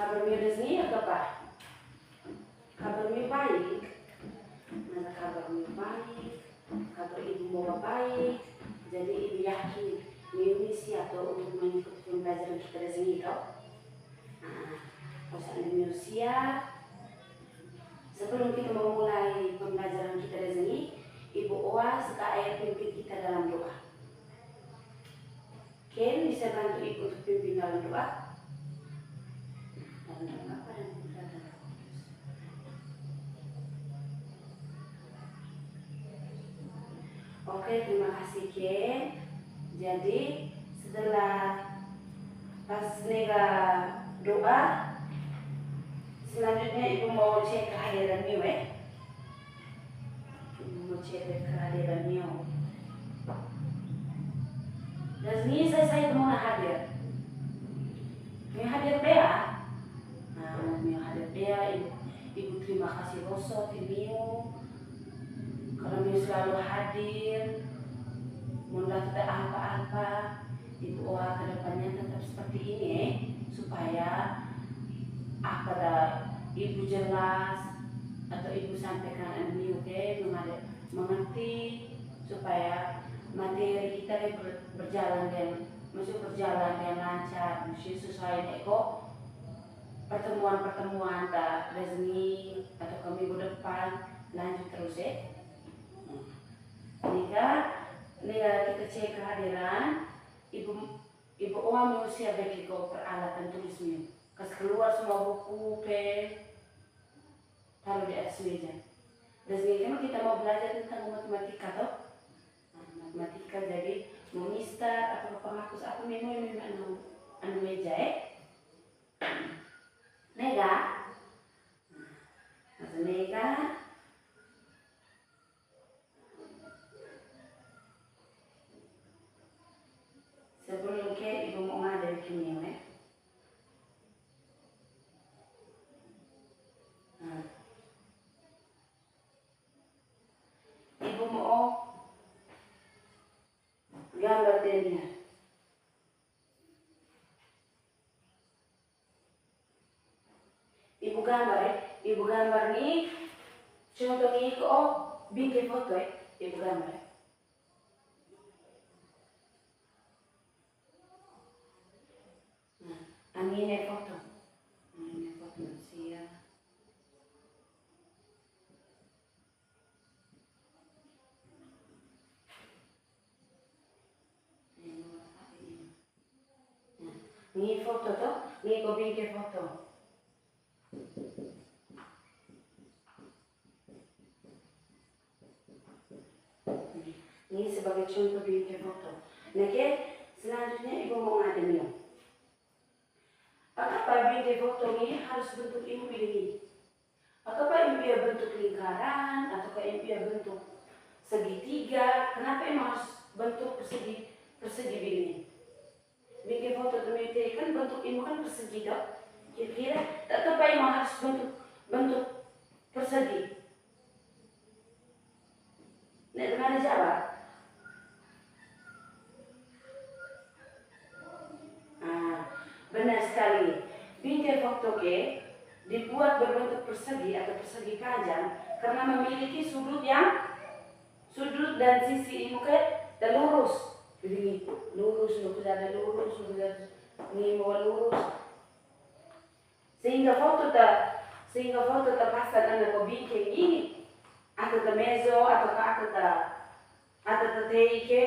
kabar sini apa? Kabar baik. Mana kabar baik? Kabar ibu mau baik. Jadi ibu yakin Miu siap untuk mengikuti pembelajaran kita di sini toh. Kalau seandainya Miu siap, sebelum kita memulai pembelajaran kita di sini, Ibu Owa serta ayah pimpin kita dalam doa. Ken bisa bantu ibu untuk pimpin dalam doa? Dalam doa apa dan Putra dan Roh Kudus. Oke, terima kasih Ken. Jadi setelah pas nega doa, selanjutnya ibu mau cek kehadiran Miu Ibu mau cek kehadiran Miu. Dan ini saya mau hadir. Miu hadir dia. Nah, Miu hadir dia. Ibu terima kasih Rosso Miu. Kalau Miu selalu hadir, mau tidak apa-apa, Ibu Owa kedepannya tetap seperti ini supaya apa dah ibu jelas atau ibu sampaikan Miu mengerti supaya materi kita berjalan dengan lancar, mesti sesuai pertemuan tak resmi atau minggu depan lanjut terus Nika kita cek kehadiran ibu Owa mau siap bagi peralatan tulis Miu. Kas keluar semua buku taruh di atas meja. Dan sekarang kita mau belajar tentang matematika toh. Matematika jadi mengistar atau penghapus apa memang anu meja Nega. Masa Nega. Sebelum ibu mau ngadain kini ibu mau gambar dia. Ibu gambar nih contoh nih bikin foto ibu gambar. Ini foto manusia. Ini foto toh, ini kau bikin foto. Ini sebagai contoh bikin foto. Oke, selanjutnya ibu mau ada Miu. Apakah bikin foto ini harus bentuk ini? Apakah ini bentuk lingkaran ataukah ini bentuk segitiga? Kenapa emang harus bentuk persegi begini? Bikin foto teman-teman kan bentuk ini kan persegi dok. Kira-kira kenapa emang harus bentuk persegi? Nek dengan jawab. Benar sekali. Bingkai foto dibuat berbentuk persegi atau persegi panjang karena memiliki sudut dan sisi ini dan lurus. Begini, lurus, ada lurus, ini mau lurus. Sehingga foto terpasang anda bingkai ini atau ke mezo atau teike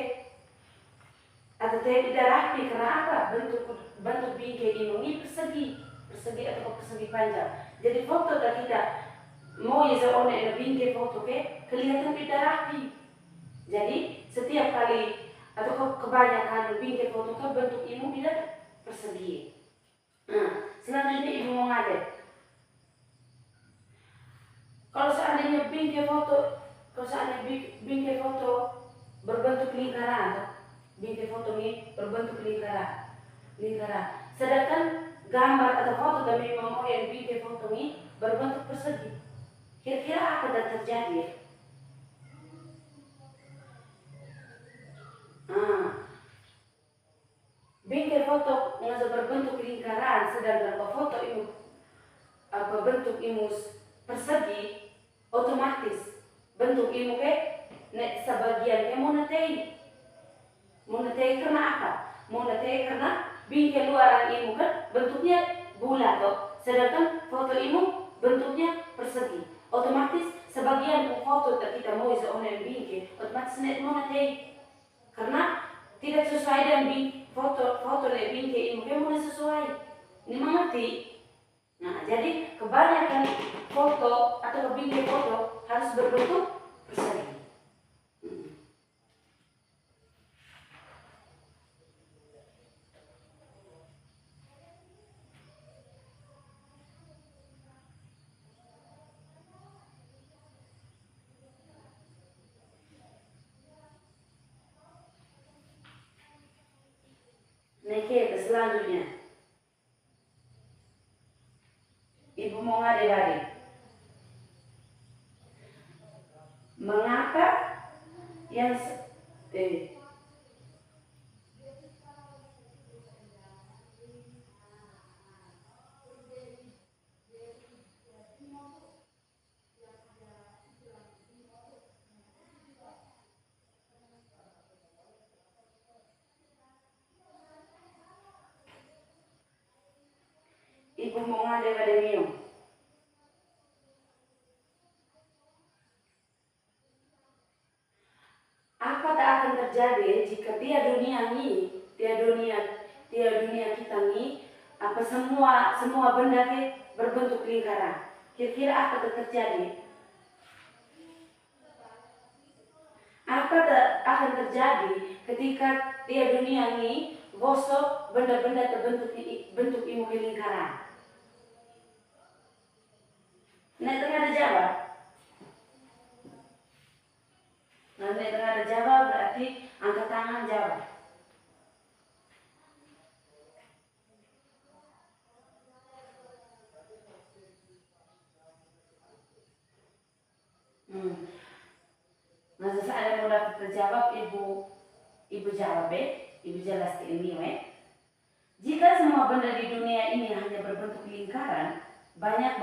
atau tidak rapi karena apa? Bentuk bingkai ini persegi atau persegi panjang. Jadi foto kita mau yang bingkai foto kelihatan tidak rapi. Jadi setiap kali atau kebanyakan bingkai foto bentuk ini tidak persegi. Selanjutnya ibu mau ngade. Kalau seandainya bingkai foto berbentuk lingkaran. Bingkai foto ini berbentuk lingkaran. Sedangkan gambar atau foto kami mau yang bingkai foto ini berbentuk persegi. Kira-kira apa yang terjadi? Bingkai foto yang berbentuk lingkaran, sedangkan foto ini bentuk imu persegi, otomatis bentuk imu ke nek sebagian ke monetei karena apa? Monetei karena bingkai luaran imu kan bentuknya bulat toh, sedangkan foto imu bentuknya persegi. Otomatis sebagian foto kita mau seoneng bingkai, otomatis nek monetei karena tidak sesuai dengan foto nek bingkai imu ke mana sesuai. Ini mengerti? Nah, jadi kebanyakan foto atau bingkai foto harus berbentuk persegi. Neke selanjutnya, ibu mau ngade-ngade. Mengapa yang ibu mau ngade-ngade minum? Apa tak akan terjadi jika tiada dunia kita ini apa semua benda ke berbentuk lingkaran? Kira-kira apa yang terjadi? Apa tak akan terjadi ketika tiada dunia ini gosok benda-benda terbentuk bentuk imu ke lingkaran? Nek tengah ada jawab. Nanti tengah ada jawab berarti angkat tangan jawab. Nah, sesaat mau dapat terjawab, ibu jawab ibu jelas ini Jika semua benda di dunia ini hanya berbentuk lingkaran, banyak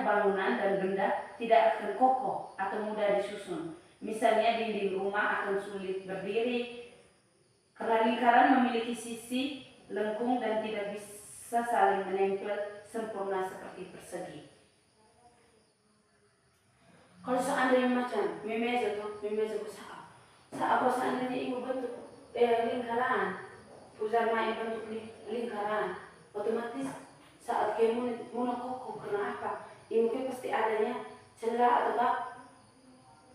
bangunan dan benda tidak akan kokoh atau mudah disusun. Misalnya dinding rumah akan sulit berdiri karena lingkaran memiliki sisi lengkung dan tidak bisa saling menempel sempurna seperti persegi. Kalau seandainya macam memeja ku saat kalau seandainya ibu bentuk lingkaran, pusar main bentuk lingkaran, otomatis saat kamu kokoh karena apa? Ibu ke pasti adanya celah atau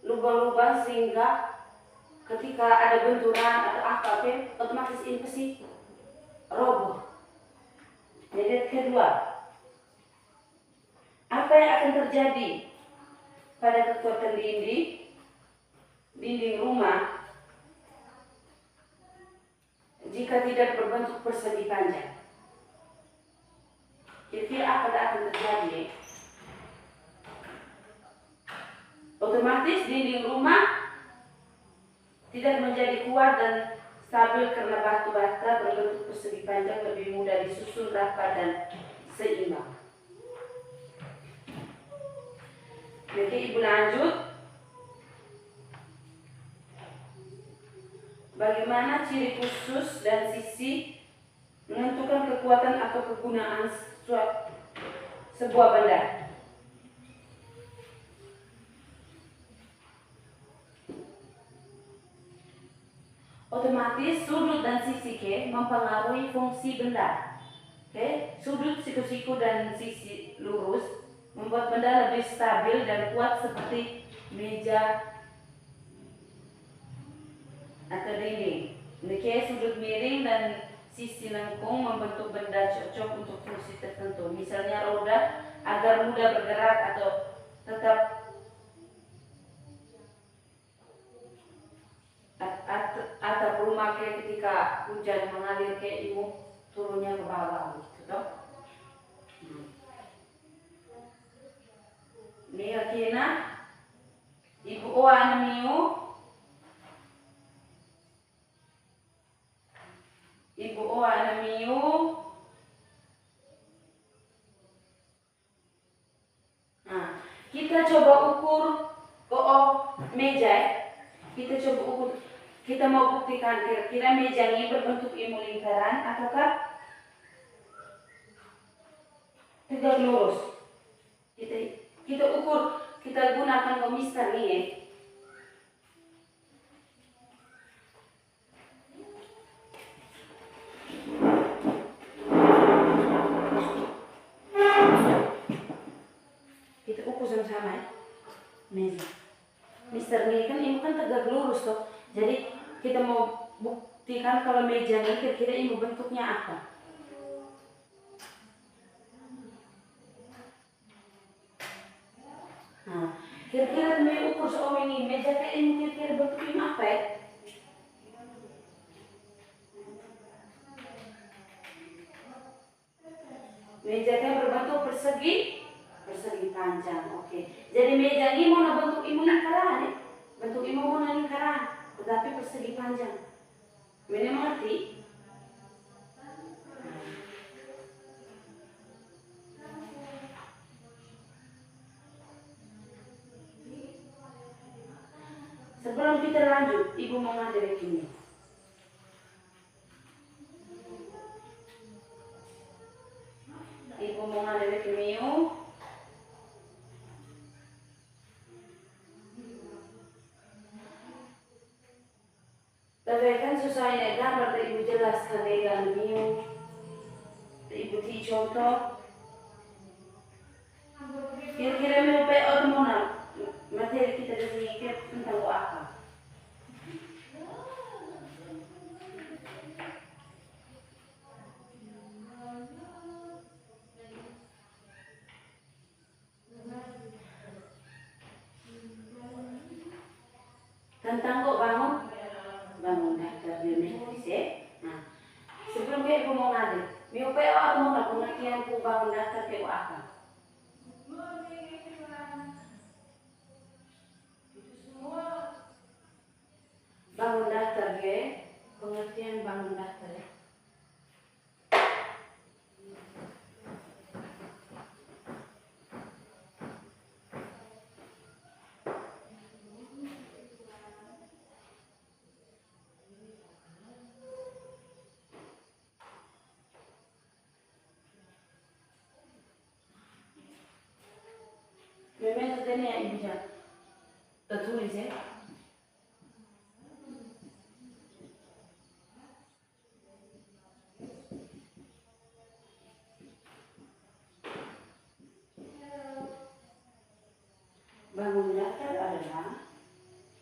lubang-lubang sehingga ketika ada benturan atau apa otomatis ini pasti roboh. Jadi kedua, apa yang akan terjadi pada kekuatan dinding rumah jika tidak berbentuk persegi panjang? Kira-kira apa yang akan terjadi? Otomatis dinding rumah tidak menjadi kuat dan stabil karena batu bata berbentuk persegi panjang lebih mudah disusun rapat dan seimbang. Jadi ibu lanjut. Bagaimana ciri khusus dan sisi menentukan kekuatan atau kegunaan sebuah benda? Otomatis sudut dan sisi mempengaruhi fungsi benda. Sudut siku-siku dan sisi lurus membuat benda lebih stabil dan kuat seperti meja atau dinding. Sudut miring dan sisi lengkung membentuk benda cocok untuk fungsi tertentu. Misalnya roda agar mudah bergerak atau tetap atap rumah ketika hujan mengalir ibu turunnya ke bawah gitu toh. Ini kena ibu anamiu Kita coba ukur meja. Kita coba ukur. Kita mau buktikan kira-kira meja ini berbentuk ilmu lingkaran ataukah tegak lurus. Kita ukur, kita gunakan komistar nih ya. Kita ukur sama-sama ya. Meja. Mister nih kan ini kan tegak lurus toh. Jadi kita mau buktikan kalau meja ini kira-kira ini bentuknya apa. Nah, kira-kira mau ukur soal ini meja kayak ini kira-kira bentuknya apa ya? Meja kan berbentuk persegi panjang. Oke. Jadi meja ini mau bentuk ilmu lingkaran ya? Bentuk ilmu mau lingkaran, tetapi persegi panjang. Ini mengerti? Sebelum kita lanjut, Ibu mau ngadain ini. Ibu mau ngadain ini. Tapi kan susah ini gambar Ibu jelaskan dengan ini. Ibu ti contoh. Kira-kira mau PO mana? Materi kita di sini tentang apa? Tentang kok bangun daftar biometris ya. Nah, sebelum Ibu mau ngadil, mau PO atau mau pengertian ku bangun daftar PO apa? Bangun daftar ya, pengertian bangun daftar ya. Memang tadi ya Ibu ya, tertulis ya. Bangun daftar adalah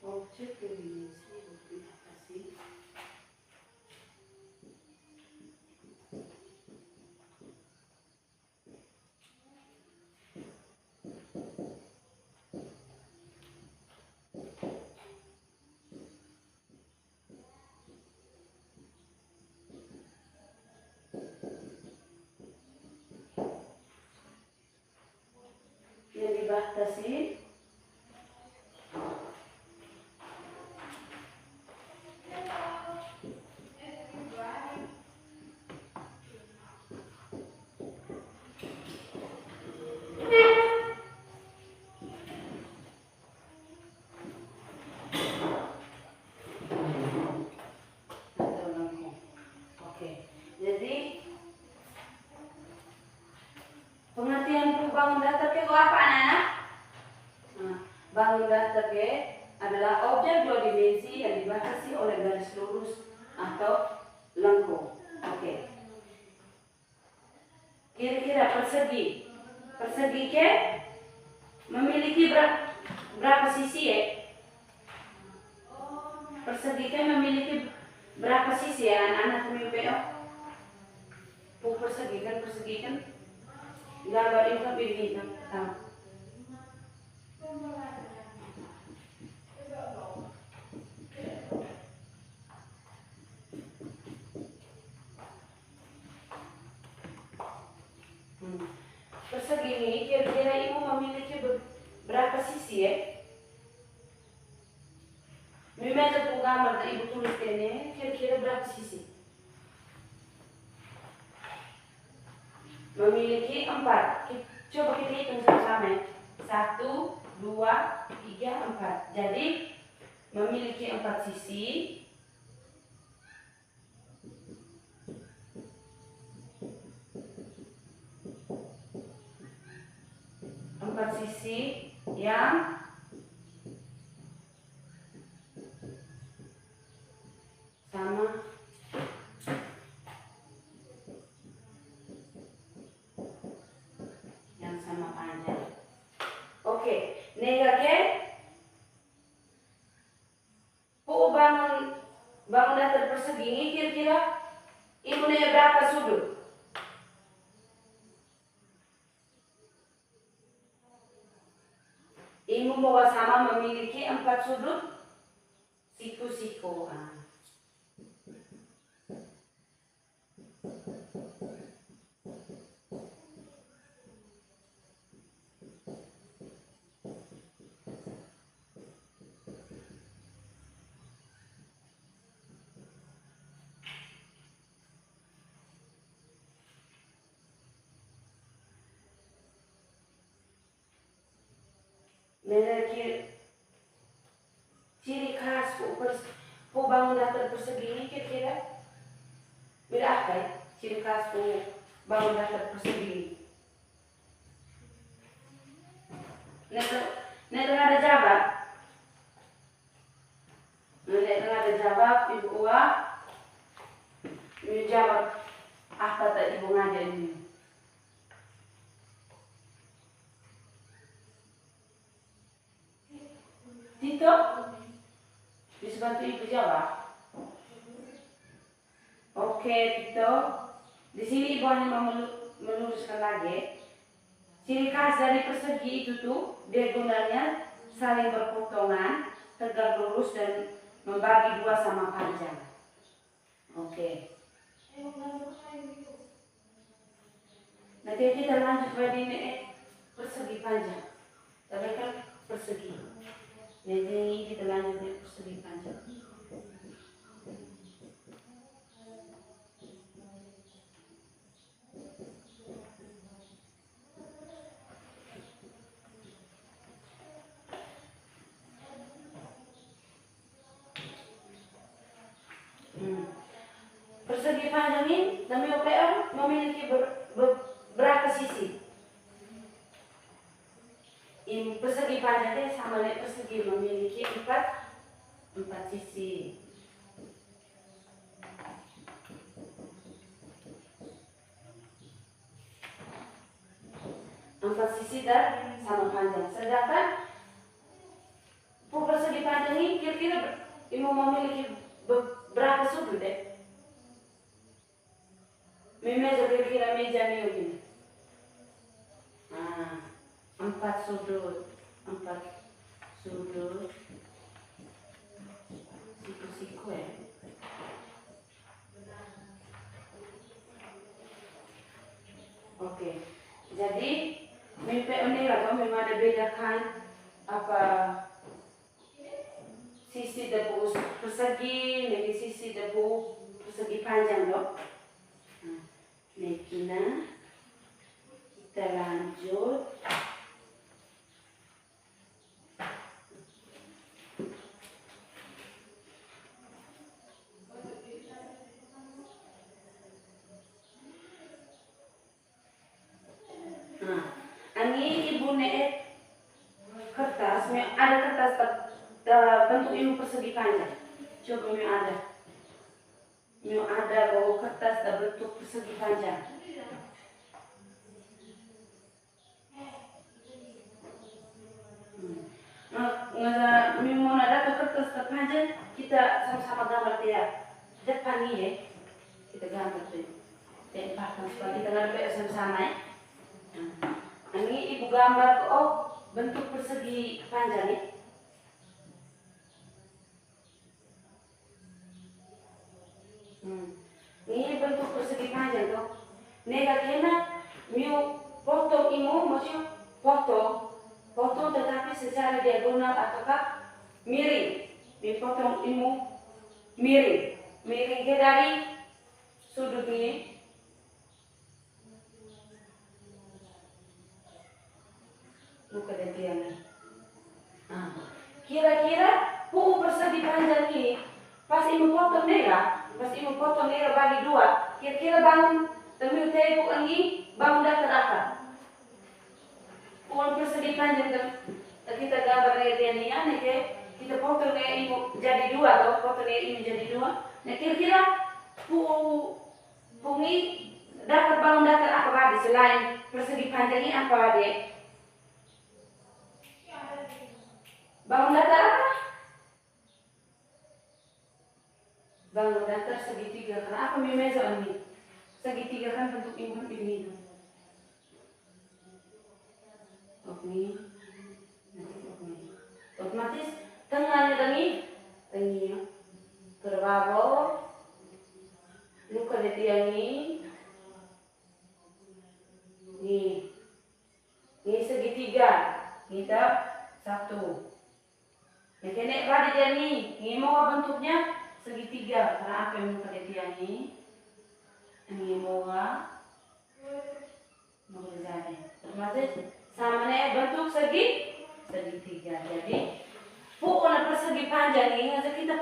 objek definisi modifikasi yang dibatasi pengertian bangun daftar ke apa anak-anak? Nah, bangun daftar ke adalah objek dua dimensi yang dibatasi oleh garis lurus atau lengkung. Oke. Kira-kira persegi ke memiliki berapa sisi ya? Persegi ke memiliki berapa sisi ya anak-anak PO? Persegi kan gambar ini kan begini kan. Persegi ini kira-kira Ibu memiliki berapa sisi ya? Memang satu gambar Ibu tulis ini kira-kira berapa sisi? Memiliki 4. Coba kita hitung sama-sama ya. 1, 2, 3, 4. Jadi memiliki 4 sisi. Yang sama panjang. Oke, negatif bangun datar persegi ini kira-kira ibunya berapa sudut? Ibu bahwa sama memiliki 4 sudut siku-siku. Memiliki ciri khas bangun datar persegi ini kira-kira beda apa ya? Ciri khas bangun datar persegi. Neta ada jawab. Neta ada jawab ibu Ua. Ibu jawab apa tak ibu ngajar ini? Tito, bisa bantu ibu jawab? Oke, Tito. Di sini ibu hanya mau meluruskan lagi. Ciri khas dari persegi itu tuh diagonalnya saling berpotongan, tegak lurus dan membagi 2 sama panjang. Oke. Nanti kita lanjut pada ini persegi panjang. Tapi kan persegi. Jadi kita lanjut di persegi panjang. Persegi panjang ini namanya OPR memiliki berapa sisi? Persegi panjangnya sama dengan persegi memiliki 4 sisi. Empat sisi dan sama panjang. Sedangkan persegi panjang ini kira-kira memiliki berapa sudut deh? Meja kira-kira meja ini. 4 sudut. Siku-siku ya. Oke. Jadi mimpi ini atau memang ada bedakan apa sisi debu persegi dengan sisi debu persegi panjang loh. Nekina kita lanjut. Ini ibu neet kertas, ada kertas bentuk ilmu persegi panjang. Coba ada bawa kertas bentuk persegi panjang. Mau ada kertas terpanjang, kita sama-sama gambar dia depan ini ya. Kita gambar tuh. Tempatkan supaya kita gambar sama-sama ya. Ini ibu gambar bentuk persegi panjang ya. Ini bentuk persegi panjang tuh. Negatifnya potong imu maksudnya potong tetapi secara diagonal ataukah miring. Dipotong imu miring ke dari sudut ini. Buka dan tiang nih. Nah, kira-kira puu persegi panjang ini pas ibu potong nera bagi dua, kira-kira bangun demi tebu ini bangun datar apa? Puu persegi panjang kita gambar dia nih aneh ke kita potong nera ibu jadi dua atau potong nera ibu jadi dua. Nah kira-kira puu ini dapat bangun datar apa lagi selain persegi panjang ini apa lagi? Bangun datar apa? Bangun datar segitiga. Karena apa memeso ini? Segitiga kan bentuk ibu ini. Oke. Otomatis tengahnya tengi. Terbawah. Luka di tiang ini. Ini segitiga. Kita satu. Nah, kene pada dia ini mau bentuknya segitiga. Karena apa yang muka dia ini? Ini mau jadi. Otomatis sama nih bentuk segitiga. Jadi pokoknya persegi panjang ini aja kita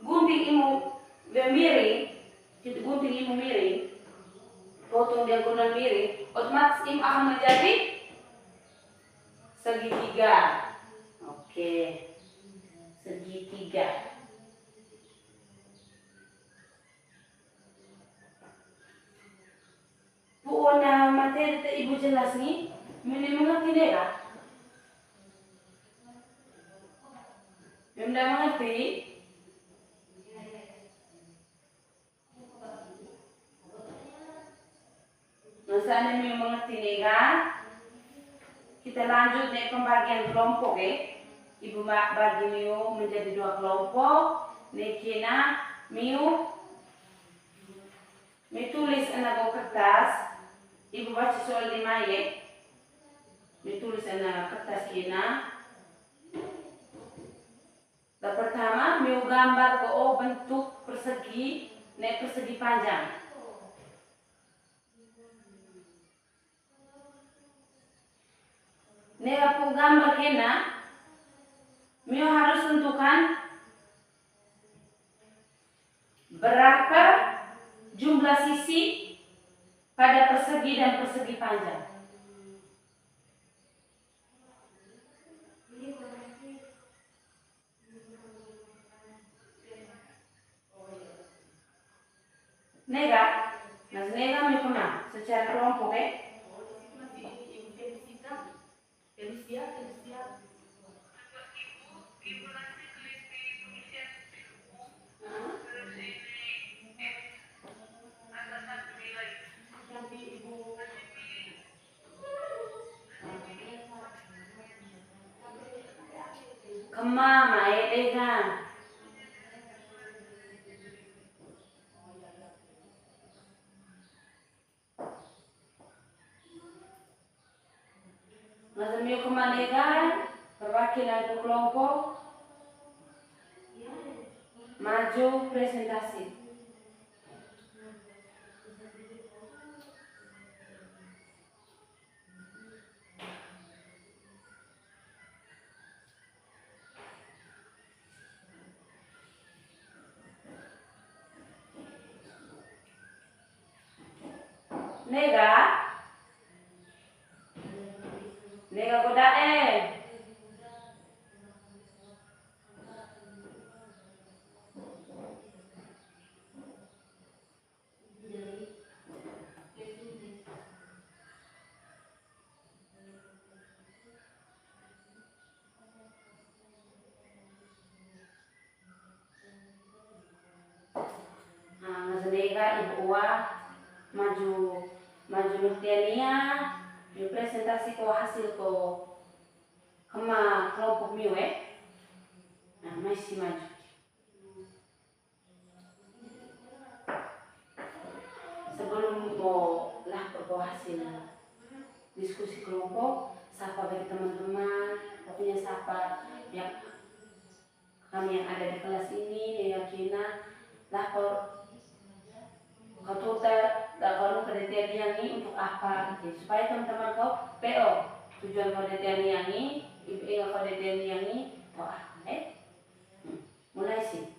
gunting imu miring. Kita gunting imu miring. Potong diagonal miring. Otomatis imu akan menjadi segitiga. Oke. Segitiga. Pokoknya materi ibu jelas nih, mengerti deh kak? Tidak mengerti? Misalnya mengerti nih kak? Kita lanjut nih pembagian kelompok ya. Ibu bagi Miu menjadi dua kelompok. Nekina Miu tulis anak kertas. Ibu baca soal 5 ya. Tulis anak kertas kina. Yang pertama Miu gambar ke bentuk persegi, persegi panjang. Aku gambar kena. Miu harus tentukan berapa jumlah sisi pada persegi dan persegi panjang. Nega Miu kena secara kelompok ya. Kemama kan. Miu kemanega perwakilan kelompok maju presentasi. Nega godae. Nega ibu maju Nurtiania presentasi ko hasil ko kema kelompok Miu nah masih maju sebelum mau lapor ko hasil diskusi kelompok sapa bagi teman-teman pokoknya sapa yang kami yang ada di kelas ini yakina lapor kau kalau kedetian ini untuk apa gitu supaya teman-teman kau PO tujuan kode tiang-tiangi, ibu ingat kode tiang-tiangi, mulai sih.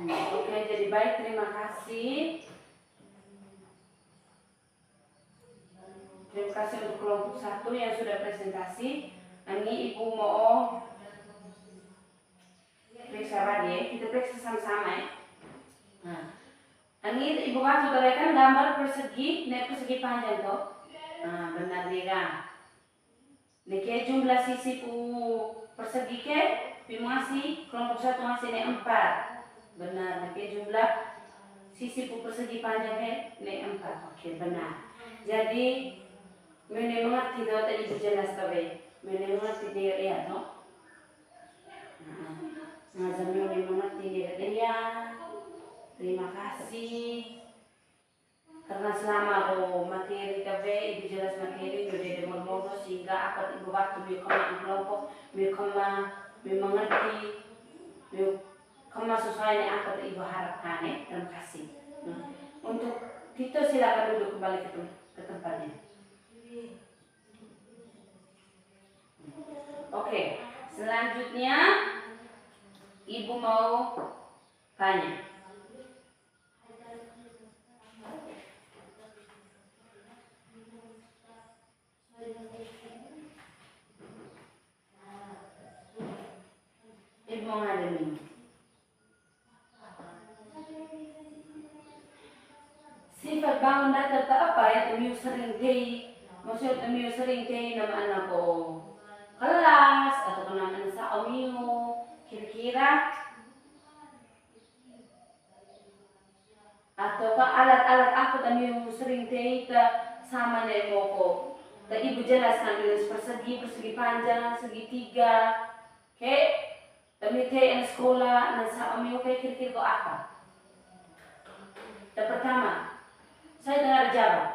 Oke, jadi baik, terima kasih. Terima kasih untuk kelompok 1 yang sudah presentasi. Ini ibu mau periksa lagi, kita periksa sama-sama ya. Nah, ini ibu kasih kan gambar persegi, persegi panjang tuh. Nah, benar dia. Niki jumlah sisi persegi ke, masih kelompok 1 masih ini 4. Benar, niki jumlah sisi persegi panjang ke, ini 4. Oke, benar. Jadi Mene mengerti tuh tadi jelas tapi mene mengerti dia lihat no. Nah, mene mengerti dia. Terima kasih. Karena selama aku materi KB, ibu jelas materi udah demor sehingga apa ibu waktu koma kelompok, koma mengerti, koma sesuai apa ibu harapkan ya. Terima kasih. Untuk kita silakan duduk kembali ke tempatnya. Oke, selanjutnya ibu mau tanya. Ibu mau ngademi. Sifat bangun datar tak apa ya, temiu sering kei, maksudnya temiu sering kei nama anak ko kelas atau nama anak sa omiu, kira-kira atau ke alat-alat apa temiu sering kei ta sama nemo ko. Tak ibu jelaskan dengan persegi panjang, segitiga, oke? Temiu kei anak sekolah, anak sa omiu kira-kira ko apa? Yang pertama, saya dengar jawab.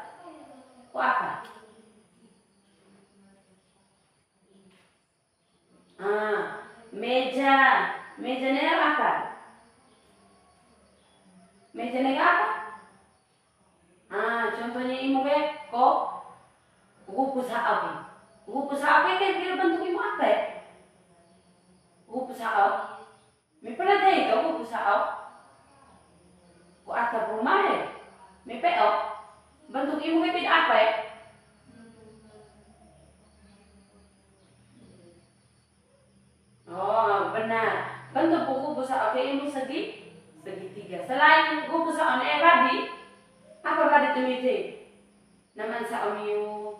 Kok apa? Meja. Mejanya apa? Mejanya apa? Contohnya imu kok gupu saapi. Gupu saapi kan kira bentuk imu apa ya? Gupu saap. Mi pernah tahu itu gupu saap? Kok atap rumah ya? Mi peo. Bentuk imu kayak apa ya? Oh, benar. Bentuk buku pusaka imu segitiga. Selain buku pusaka tadi, apa tadi temiti? Naman sa omiu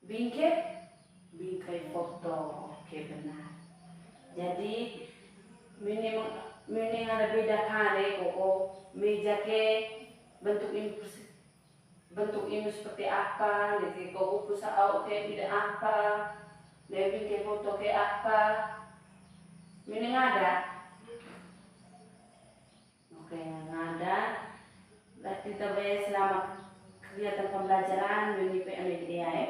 bingkai foto. Oke, benar. Jadi mini ada beda kali kok meja ke bentuk ini seperti apa, jadi kok buku sao kayak tidak apa, lebih ke foto kayak apa, ini ada, oke ada, berarti kita bayar selama kegiatan pembelajaran ini PMD dia ya.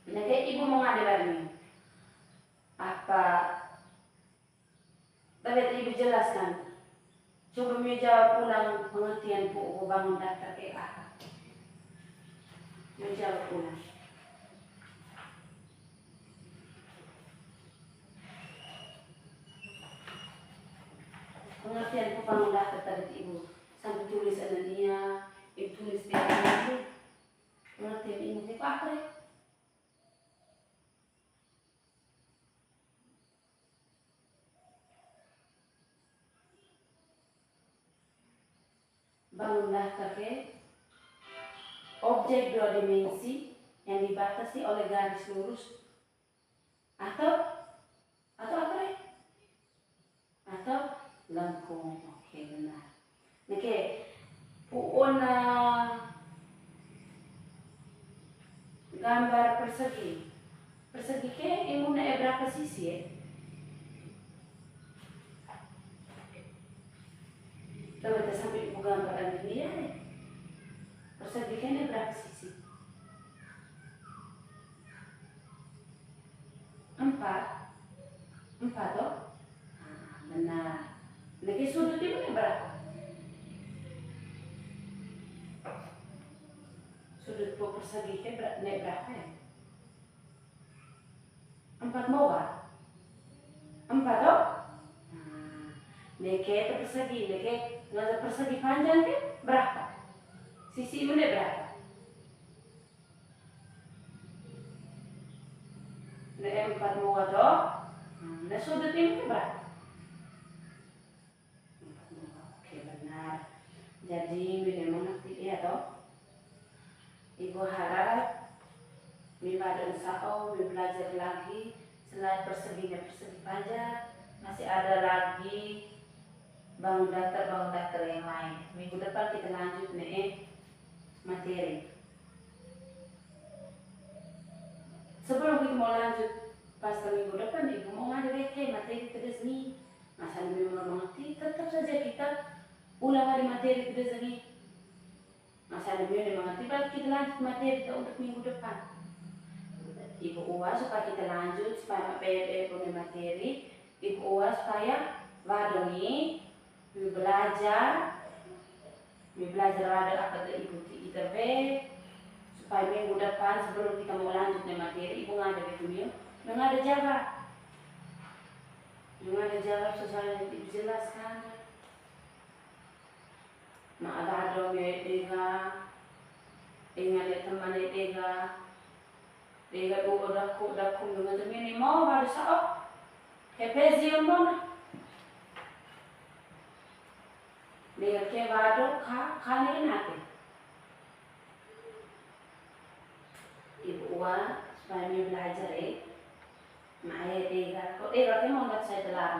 Nah kayak ibu mau ngada lagi, apa? Tapi ibu jelaskan. Coba menjawab ulang pengertian bu bangun daftar kayak apa? Menjawab ulang. Pengertian bu bangun daftar tadi ibu sampai tulis anania, ibu tulis dia nanti. Pengertian ibu itu apa ya? Bangun daftar ke objek dua dimensi yang dibatasi oleh garis lurus atau apa ya? Atau lengkung. Oke, benar. Oke, puun gambar persegi. Persegi ke imuna berapa sisi ya? Coba kita sampai ibu gambaran ini ya. Persegikannya berapa sisi? 4 toh? Nah, benar. Lagi sudut ibu berapa? Sudut persegi berapa ya? 4 moga? 4 toh? Nah, neke itu persegi, neke ngaza persegi panjang ke berapa? Sisi ibu berapa? Neke 4 moga toh? Nah, sudut ibu berapa? 4 moga. Oke, benar. Jadi ini mengerti ya toh? Ibu harap Mima dan Sao belajar lagi selain persegi panjang masih ada lagi bangun datar yang lain. Minggu depan kita lanjut nih materi. Sebelum kita mau lanjut pas minggu depan ibu mau ngadain materi terus nih. Masa Mima mengerti tetap saja kita ulang lagi materi terus nih. Masa Mima mengerti baru kita lanjut materi untuk minggu depan. Ibu uas supaya kita lanjut supaya punya materi. Ibu uas supaya wadongi belajar wado apa tuh ibu kita supaya minggu depan sebelum kita mau lanjut nih materi ibu ngada begitu ada jawab sesuai yang ibu jelaskan. Nah ada dega ingat teman dega udah dengan temen mau baru sao kepezi mbona dega ke vado kani nate ibu supaya belajar ma dega kok dega ke mau nggak saya telah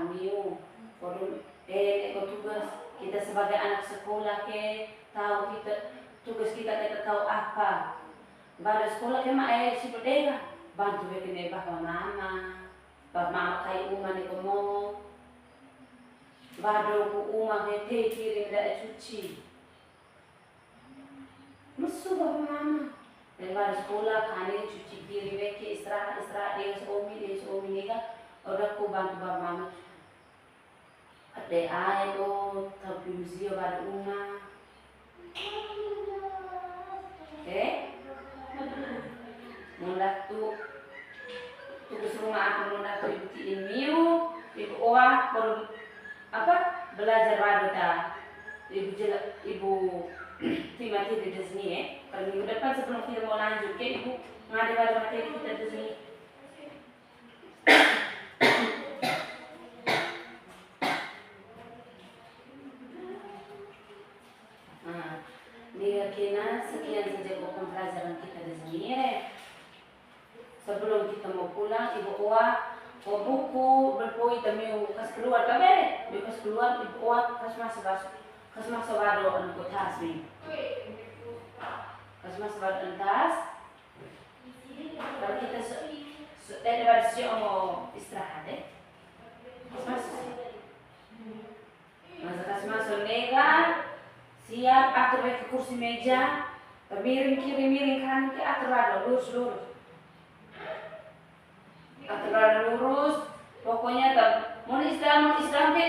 kalau tugas kita sebagai anak sekolah ke tahu kita tugas kita tahu apa. Baru sekolah ke mak si berdega bantu bikin bapak mama kayak uma nih komo baru uma ke kirim dari cuci musuh bapak mama dari baru sekolah kani cuci kirim ke istirahat dia suami nih kan udah ku bantu bapak mama ada air tapi musio baru uma mula tugas rumah aku mula ibu tiin ibu oa baru belajar wadota ibu timati di sini kalau minggu depan sebelum kita mau lanjut ke ibu ngadi wadota materi kita di sini. Kena sekian saja pembelajaran kita di sini sebelum kita mau pulang ibu oa buku berpoi tamiu kas keluar kabeh kas keluar ibu oa kas masuk wado anu tas nih kas masuk wado tas kalau kita versi mau istirahat kas masuk nega siap atur ke kursi meja miring kiri miring kanan ke atur wado lurus pokoknya mau Islam ke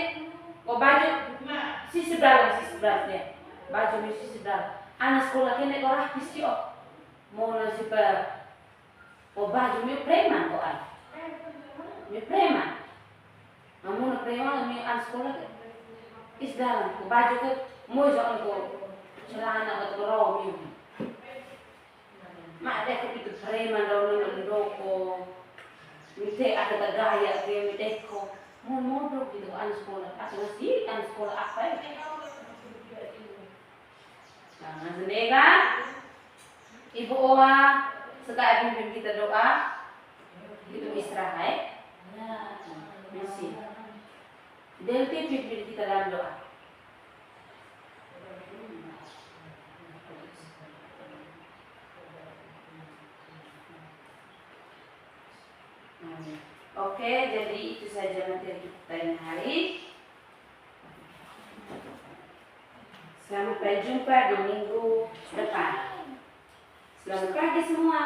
mau baju sisi sebelah dia baju sisi sebelah anak sekolah kene orang pisi mau nasi mau baju mi preman kok mi preman namun preman mi anak sekolah ke Islam ko baju ke mau jangan ko celana atau romi mak ada ke itu preman doko mite ada gaya ke mite ko mau modok gitu anak sekolah atau sih anak sekolah apa nah senega ibu oa sekarang pimpin kita doa itu istirahat masih delti pimpin kita dalam doa. Oke, jadi itu saja materi kita ini hari. Sampai jumpa di minggu depan. Selamat pagi semua.